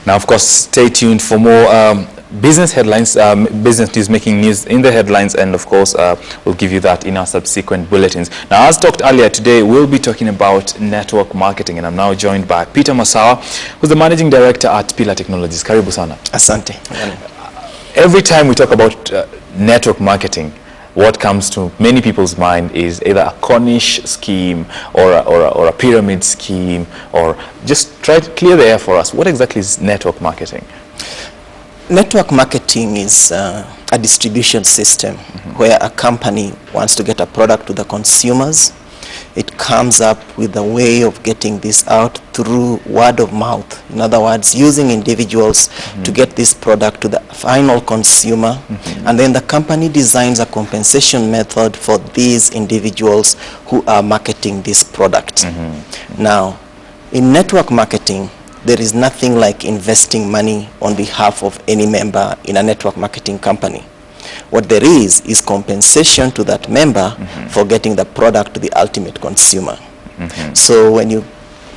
Now, of course, stay tuned for more business headlines, business news making news in the headlines, and of course we'll give you that in our subsequent bulletins. Now, as talked earlier today, we'll be talking about network marketing, and I'm now joined by Peter Massawa, who's the managing director at Pillar Technologies. Karibu sana. Asante. Every time we talk about network marketing, what comes to many people's mind is either a Cornish scheme or a pyramid scheme, or just try to clear the air for us. What exactly is network marketing? Network marketing is a distribution system where a company wants to get a product to the consumers. It comes up with a way of getting this out through word of mouth. In other words, using individuals to get this product to the final consumer. And then the company designs a compensation method for these individuals who are marketing this product. Now, in network marketing, there is nothing like investing money on behalf of any member in a network marketing company. What there is compensation to that member for getting the product to the ultimate consumer. So when you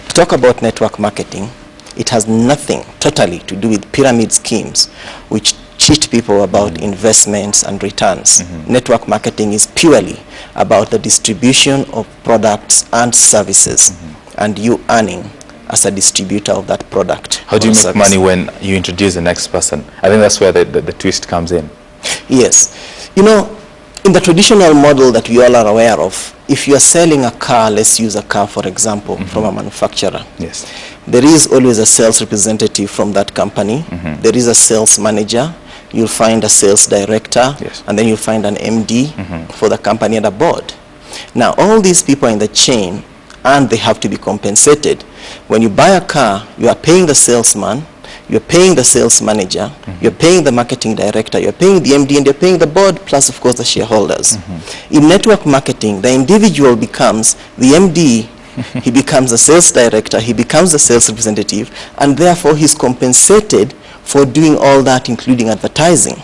talk about network marketing, it has nothing totally to do with pyramid schemes which cheat people about investments and returns. Network marketing is purely about the distribution of products and services, and you earning as a distributor of that product. How do you make money when you introduce the next person? I think that's where the twist comes in. Yes. You know, in the traditional model that we all are aware of, if you are selling a car, let's use a car for example, from a manufacturer. Yes. There is always a sales representative from that company. There is a sales manager. You'll find a sales director. Yes. And then you'll find an MD for the company and a board. Now, all these people are in the chain, and they have to be compensated. When you buy a car, you are paying the salesman, you're paying the sales manager, you're paying the marketing director, you're paying the MD, and you're paying the board, plus of course the shareholders. In network marketing, the individual becomes the MD, he becomes the sales director, he becomes the sales representative, and therefore he's compensated for doing all that, including advertising.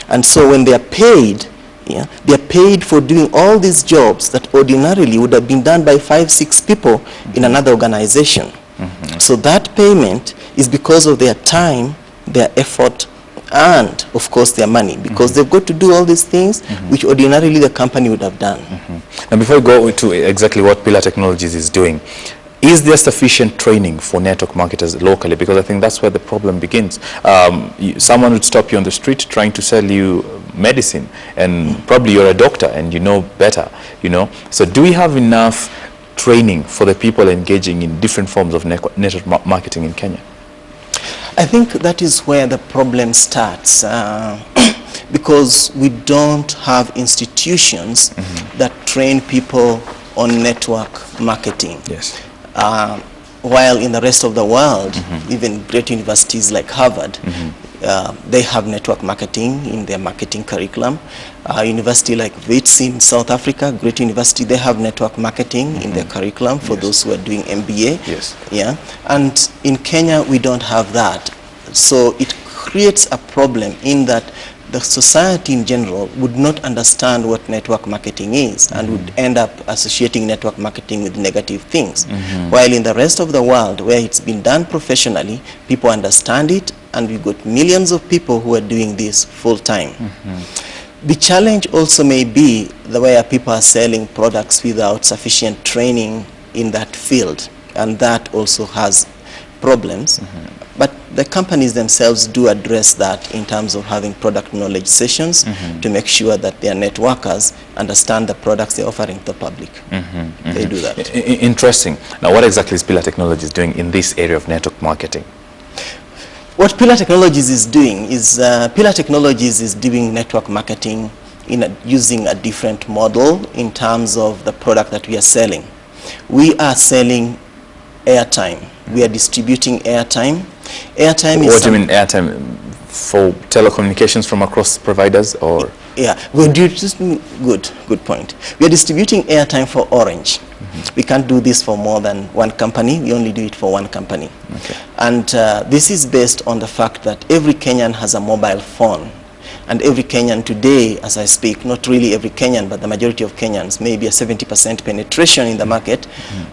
And so when they are paid, they are paid for doing all these jobs that ordinarily would have been done by 5-6 people in another organization. So that payment is because of their time, their effort, and of course their money, because they've got to do all these things which ordinarily the company would have done. Now, before we go to exactly what Pillar Technologies is doing, is there sufficient training for network marketers locally? Because I think that's where the problem begins. Someone would stop you on the street trying to sell you medicine, and probably you're a doctor and you know better, So do we have enough training for the people engaging in different forms of network marketing in Kenya? I think that is where the problem starts, because we don't have institutions that train people on network marketing. Yes. While in the rest of the world, even great universities like Harvard, they have network marketing in their marketing curriculum. A university like WITS in South Africa, great university, they have network marketing in their curriculum for those who are doing MBA. Yes. Yeah. And in Kenya, we don't have that. So it creates a problem in that the society in general would not understand what network marketing is and would end up associating network marketing with negative things. While in the rest of the world, where it's been done professionally, people understand it, and we've got millions of people who are doing this full time. The challenge also may be the way people are selling products without sufficient training in that field, and that also has problems. But the companies themselves do address that in terms of having product knowledge sessions to make sure that their networkers understand the products they're offering to the public. They do that. Interesting. Now, what exactly is Pillar Technologies doing in this area of network marketing? What Pillar Technologies is doing is, Pillar Technologies is doing network marketing using a different model in terms of the product that we are selling. We are selling airtime. We are distributing airtime. Airtime is... What do you mean airtime? For telecommunications from across providers, or? Yeah, good point. We are distributing airtime for Orange. We can't do this for more than one company. We only do it for one company. Okay. And this is based on the fact that every Kenyan has a mobile phone. And every Kenyan today, as I speak, not really every Kenyan, but the majority of Kenyans, maybe a 70% penetration in the market,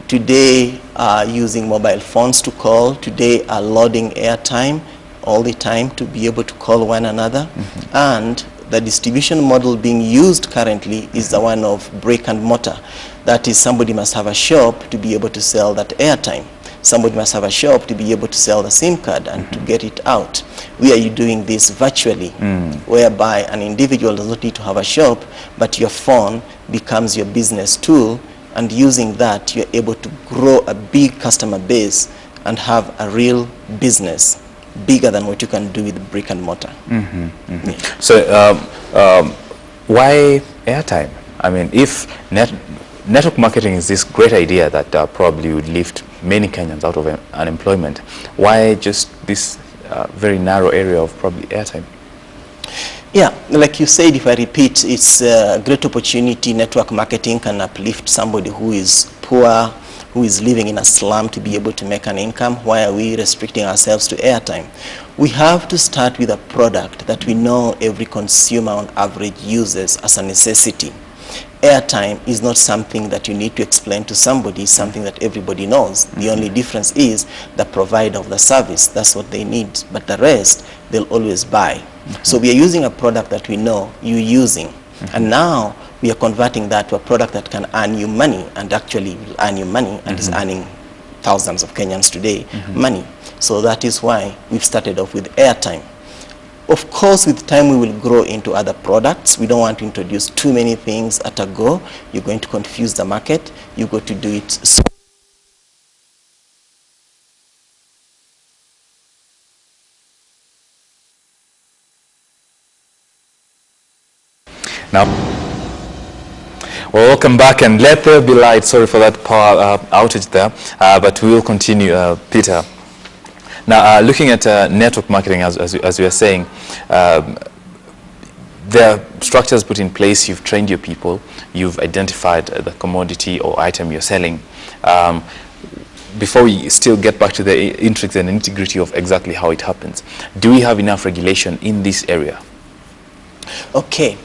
today are using mobile phones to call, today are loading airtime all the time to be able to call one another. And the distribution model being used currently is the one of brick and mortar. That is, somebody must have a shop to be able to sell that airtime. Somebody must have a shop to be able to sell the SIM card and to get it out. We are doing this virtually, whereby an individual does not need to have a shop, but your phone becomes your business tool, and using that, you're able to grow a big customer base and have a real business bigger than what you can do with brick and mortar. Yeah. So why airtime? I mean, if network marketing is this great idea that probably would lift many Kenyans out of unemployment, why just this very narrow area of probably airtime? Yeah, like you said, if I repeat, it's a great opportunity. Network marketing can uplift somebody who is poor, who is living in a slum, to be able to make an income. Why are we restricting ourselves to airtime? We have to start with a product that we know every consumer on average uses as a necessity. Airtime is not something that you need to explain to somebody, it's something that everybody knows. The only difference is the provider of the service. That's what they need. But the rest, they'll always buy. So we are using a product that we know you're using. And now we are converting that to a product that can earn you money, and actually will earn you money, and is earning thousands of Kenyans today money. So that is why we've started off with airtime. Of course, with time we will grow into other products. We don't want to introduce too many things at a go. You're going to confuse the market. You got to do it so. Now, well, welcome back, and let there be light. Sorry for that power outage there, but we will continue, Peter. Now, looking at network marketing, as we are saying, there are structures put in place. You've trained your people. You've identified the commodity or item you're selling. Before we still get back to the intricacies and integrity of exactly how it happens, do we have enough regulation in this area? Okay.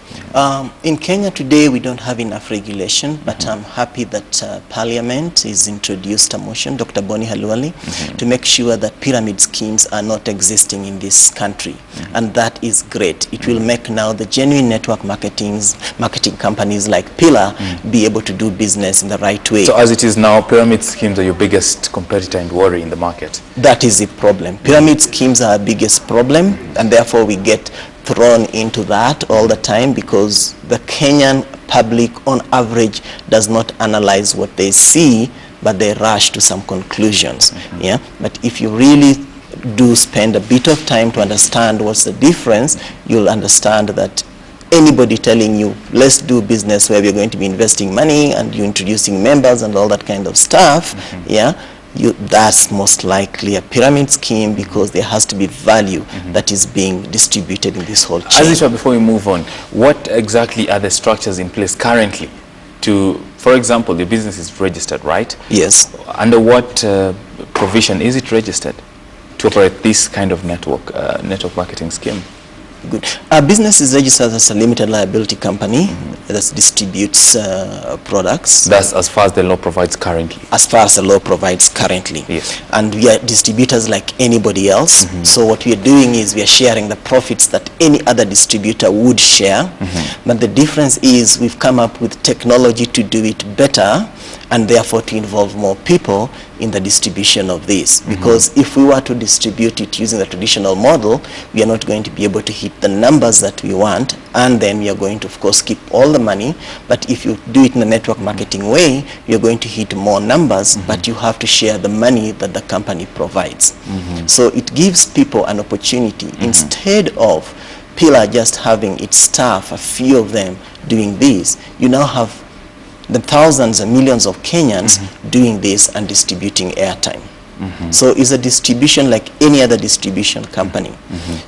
In Kenya today, we don't have enough regulation, but I'm happy that Parliament has introduced a motion, Dr. Boni Halwale, to make sure that pyramid schemes are not existing in this country. And that is great. It will make now the genuine network marketing companies like Pillar be able to do business in the right way. So as it is now, pyramid schemes are your biggest competitor and worry in the market? That is the problem. Pyramid schemes are our biggest problem, and therefore we get thrown into that all the time, because the Kenyan public on average does not analyze what they see, but they rush to some conclusions. Yeah, but if you really do spend a bit of time to understand what's the difference, you'll understand that anybody telling you let's do business where we're going to be investing money and you introducing members and all that kind of stuff, yeah, that's most likely a pyramid scheme, because there has to be value that is being distributed in this whole chain. As it were, before we move on, what exactly are the structures in place currently to, for example, the business is registered, right? Yes. Under what provision is it registered to operate this kind of network marketing scheme? Good. Our business is registered as a limited liability company that distributes products. That's as far as the law provides currently? As far as the law provides currently. Yes. And we are distributors like anybody else. So what we are doing is we are sharing the profits that any other distributor would share. But the difference is we've come up with technology to do it better, and therefore to involve more people in the distribution of this. Because if we were to distribute it using the traditional model, we are not going to be able to hit the numbers that we want, and then we are going to, of course, keep all the money. But if you do it in a network marketing way, you're going to hit more numbers, but you have to share the money that the company provides. So it gives people an opportunity, instead of Pillar just having its staff, a few of them doing this, you now have the thousands and millions of Kenyans doing this and distributing airtime. So it's a distribution like any other distribution company.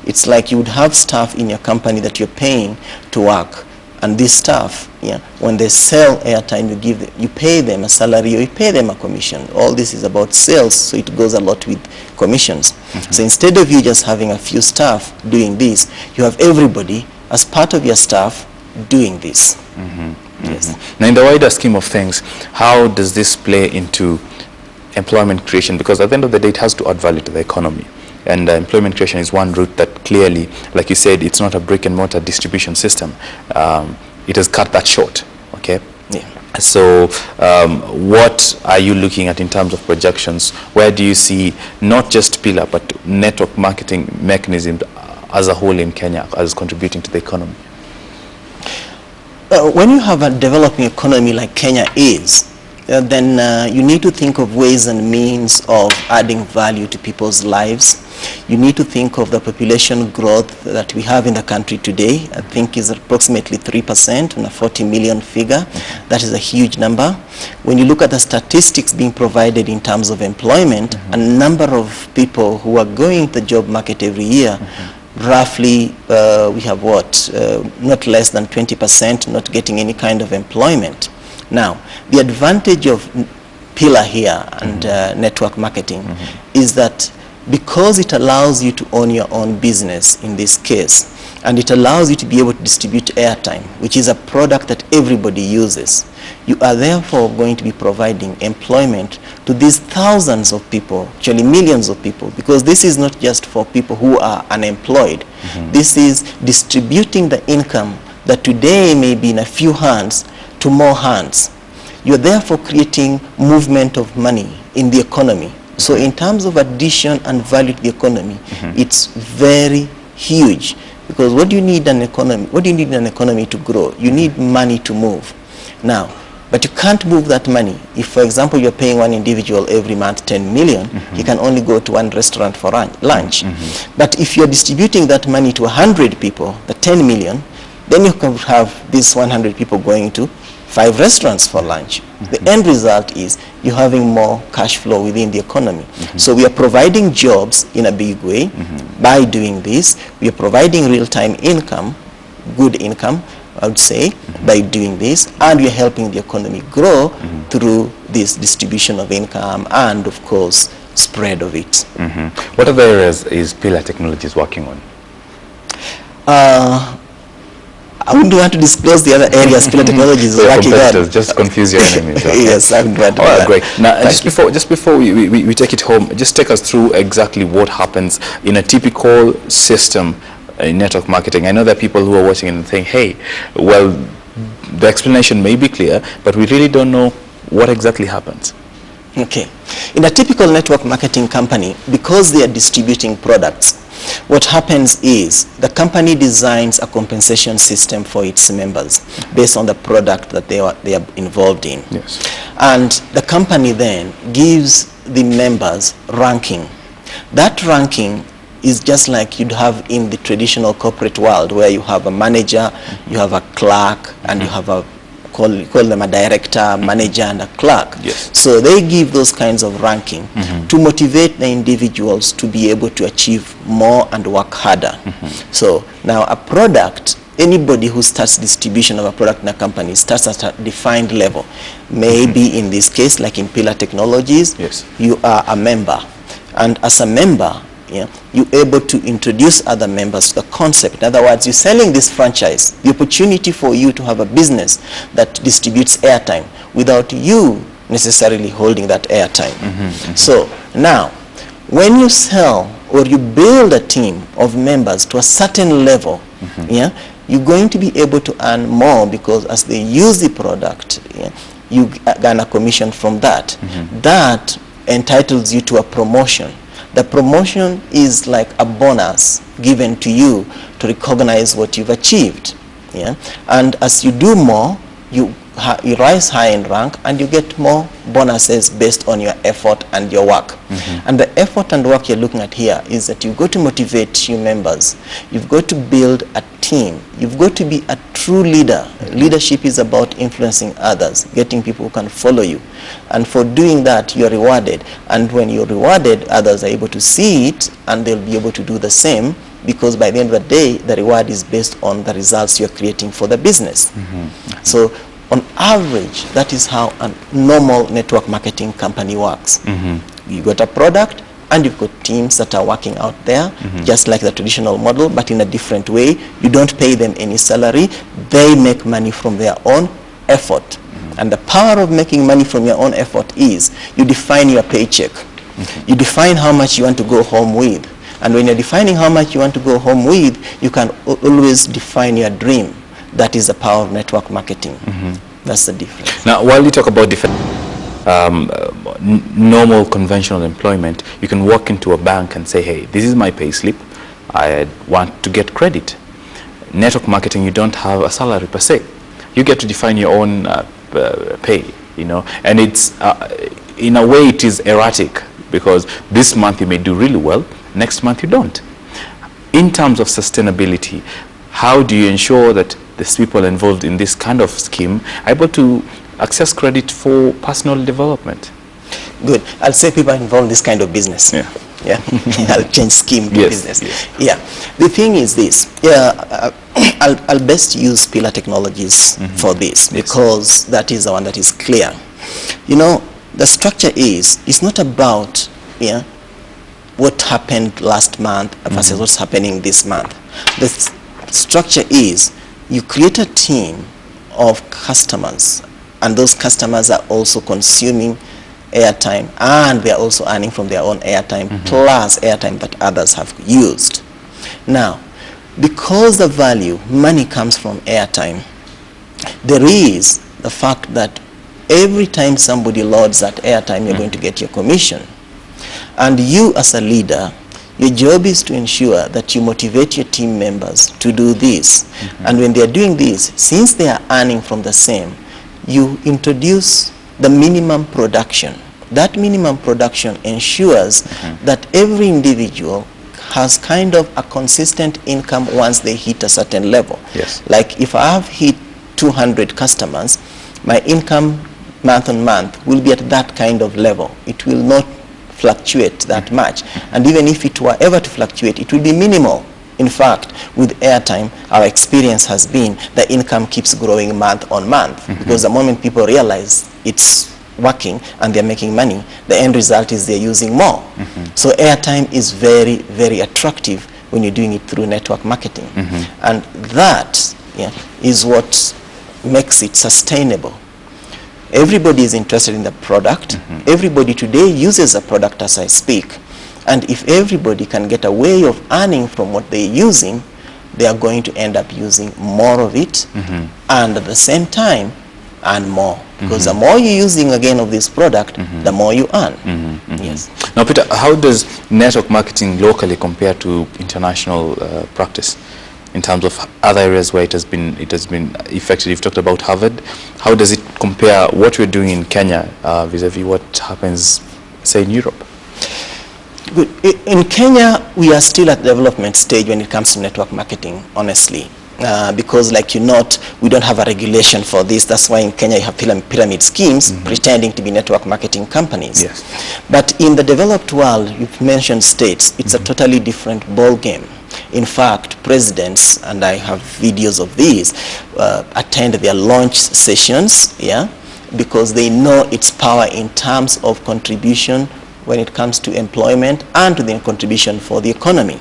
It's like you would have staff in your company that you're paying to work, and this staff, when they sell airtime, you pay them a salary or you pay them a commission. All this is about sales, so it goes a lot with commissions. So instead of you just having a few staff doing this, you have everybody as part of your staff doing this. Yes. Now, in the wider scheme of things, how does this play into employment creation? Because at the end of the day, it has to add value to the economy. And employment creation is one route that clearly, like you said, it's not a brick and mortar distribution system. It has cut that short, okay? Yeah. So what are you looking at in terms of projections? Where do you see not just pillar, but network marketing mechanism as a whole in Kenya as contributing to the economy? When you have a developing economy like Kenya is, then you need to think of ways and means of adding value to people's lives. You need to think of the population growth that we have in the country today. I think is approximately 3% on a 40 million figure. That is a huge number. When you look at the statistics being provided in terms of employment, a number of people who are going to the job market every year, roughly we have not less than 20% not getting any kind of employment. Now, the advantage of pillar here and network marketing is that because it allows you to own your own business in this case, and it allows you to be able to distribute airtime, which is a product that everybody uses, you are therefore going to be providing employment to these thousands of people, actually millions of people, because this is not just for people who are unemployed. This is distributing the income that today may be in a few hands to more hands. You're therefore creating movement of money in the economy. So in terms of addition and value to the economy, it's very huge. Because what do you need in an economy to grow? You need money to move. Now, but you can't move that money. If, for example, you're paying one individual every month 10 million, he can only go to one restaurant for lunch. But if you're distributing that money to 100 people, the 10 million, then you can have these 100 people going to 5 restaurants for lunch. The end result is you're having more cash flow within the economy. So we are providing jobs in a big way by doing this. We are providing real-time income, good income, I would say, by doing this, and we are helping the economy grow through this distribution of income and, of course, spread of it. What other areas is Pillar Technologies working on? I wouldn't want to disclose the other areas Pillar Technologies is working on. Just confuse your enemies. Okay. Yes, I would want to. All right, great. Now, just before we take it home, just take us through exactly what happens in a typical system in network marketing. I know there are people who are watching and think, hey, well, the explanation may be clear, but we really don't know what exactly happens. Okay. In a typical network marketing company, because they are distributing products, what happens is the company designs a compensation system for its members based on the product that they are involved in. Yes. And the company then gives the members ranking. That ranking is just like you'd have in the traditional corporate world, where you have a manager, you have a clerk, and you have a call them a director, manager, and a clerk. Yes. So they give those kinds of ranking to motivate the individuals to be able to achieve more and work harder. So now a product, anybody who starts distribution of a product in a company starts at a defined level. Maybe in this case, like in Pillar Technologies, yes, you are a member. And as a member, you're able to introduce other members to the concept. In other words, you're selling this franchise, the opportunity for you to have a business that distributes airtime without you necessarily holding that airtime. So now, when you sell or you build a team of members to a certain level, you're going to be able to earn more, because as they use the product, you gain a commission from that. That entitles you to a promotion. The promotion is like a bonus given to you to recognize what you've achieved. And as you do more, you rise high in rank and you get more bonuses based on your effort and your work. And the effort and work you're looking at here is that you've got to motivate your members. You've got to build a team. You've got to be a true leader. Leadership is about influencing others, getting people who can follow you. And for doing that, you're rewarded. And when you're rewarded, others are able to see it and they'll be able to do the same, because by the end of the day, the reward is based on the results you're creating for the business. So on average, that is how a normal network marketing company works. You got a product, and you've got teams that are working out there, just like the traditional model, but in a different way. You don't pay them any salary. They make money from their own effort. And the power of making money from your own effort is you define your paycheck. You define how much you want to go home with. And when you're defining how much you want to go home with, you can always define your dream. That is the power of network marketing. That's the difference. Now, while you talk about normal conventional employment, you can walk into a bank and say, hey, this is my pay slip. I want to get credit. Network marketing, you don't have a salary per se. You get to define your own pay, you know, and it's in a way it is erratic, because this month you may do really well, next month you don't. In terms of sustainability, how do you ensure that these people involved in this kind of scheme are able to access credit for personal development? Good. I'll say people involved in this kind of business. Yeah. I'll change scheme to business. Yes. Yeah. The thing is this. I'll best use Pillar Technologies for this, because that is the one that is clear. You know, the structure it's not about what happened last month versus what's happening this month. The structure is you create a team of customers, and those customers are also consuming airtime, and they're also earning from their own airtime plus airtime that others have used. Now, because the value, money comes from airtime, there is the fact that every time somebody loads that airtime, you're going to get your commission. And you as a leader, your job is to ensure that you motivate your team members to do this. And when they're doing this, since they are earning from the same, you introduce the minimum production. That minimum production ensures that every individual has kind of a consistent income once they hit a certain level. Yes. Like if I have hit 200 customers, my income month on month will be at that kind of level. It will not fluctuate that much. And even if it were ever to fluctuate, it will be minimal. In fact, with airtime, our experience has been the income keeps growing month on month, because the moment people realize it's working and they're making money, the end result is they're using more. So airtime is very, very attractive when you're doing it through network marketing. And that is what makes it sustainable. Everybody is interested in the product. Everybody today uses a product as I speak. And if everybody can get a way of earning from what they're using, they are going to end up using more of it, and at the same time earn more. Because the more you're using again of this product, the more you earn. Yes. Now, Peter, how does network marketing locally compare to international practice in terms of other areas where it has been effective? You've talked about Harvard. How does it compare what we're doing in Kenya vis-a-vis what happens, say, in Europe? Good. In Kenya, we are still at the development stage when it comes to network marketing, honestly. Because like we don't have a regulation for this. That's why in Kenya you have pyramid schemes pretending to be network marketing companies. Yes. But in the developed world, you've mentioned states, it's a totally different ball game. In fact, presidents, and I have videos of these, attend their launch sessions, because they know its power in terms of contribution when it comes to employment and to the contribution for the economy.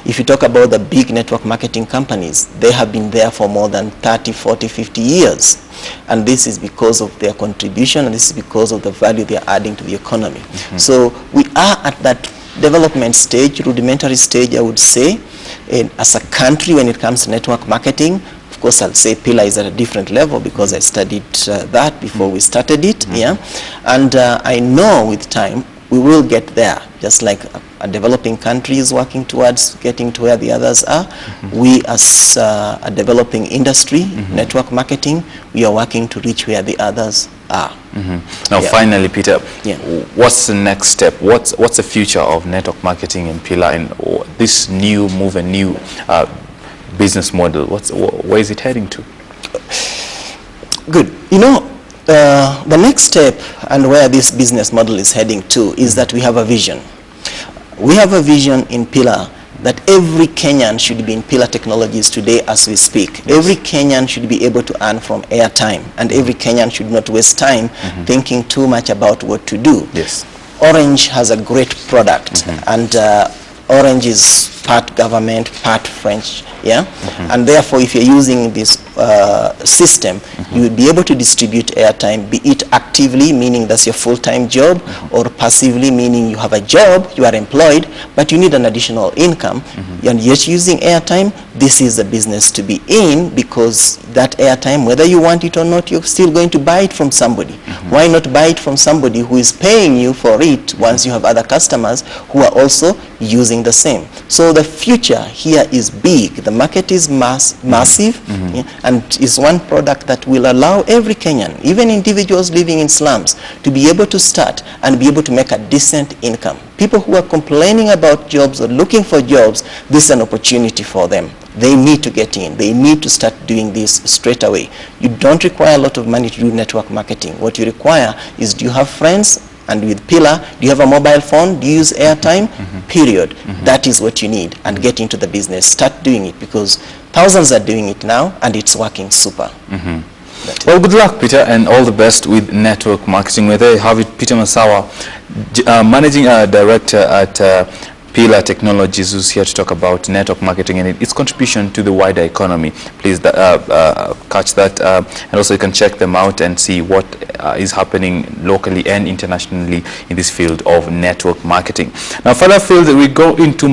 If you talk about the big network marketing companies, they have been there for more than 30, 40, 50 years. And this is because of their contribution, and this is because of the value they are adding to the economy. So we are at that development stage, rudimentary stage, I would say, as a country when it comes to network marketing. Of course, I'll say Pillar is at a different level because I studied that before we started it. And I know with time, we will get there, just like a developing country is working towards getting to where the others are. We as a developing industry, network marketing, we are working to reach where the others are. Now, finally, Peter, what's the next step? What's the future of network marketing in Pillar, and this new move and new business model? Where is it heading to? Good. The next step and where this business model is heading to is that we have a vision. We have a vision in Pillar that every Kenyan should be in Pillar Technologies today as we speak. Every Kenyan should be able to earn from airtime, and every Kenyan should not waste time thinking too much about what to do. Orange has a great product, and Orange is part government, part French, yeah? And therefore, if you're using this system, you will be able to distribute airtime, be it actively, meaning that's your full-time job, or passively, meaning you have a job, you are employed, but you need an additional income, and yet using airtime, this is the business to be in, because that airtime, whether you want it or not, you're still going to buy it from somebody. Why not buy it from somebody who is paying you for it once you have other customers who are also using the same? So the future here is big. The market is massive, yeah, and is one product that will allow every Kenyan, even individuals living in slums, to be able to start and be able to make a decent income. People who are complaining about jobs or looking for jobs, this is an opportunity for them. They need to get in. They need to start doing this straight away. You don't require a lot of money to do network marketing. What you require is, do you have friends? And with Pillar, do you have a mobile phone? Do you use airtime? Period. That is what you need, and get into the business. Start doing it, because thousands are doing it now and it's working super. Well, good luck, Peter, and all the best with network marketing. We're there, you have it, Peter Massawa, Managing Director at Pillar Technologies, who's here to talk about network marketing and its contribution to the wider economy. Please catch that, and also you can check them out and see what is happening locally and internationally in this field of network marketing. Now, further field, we go into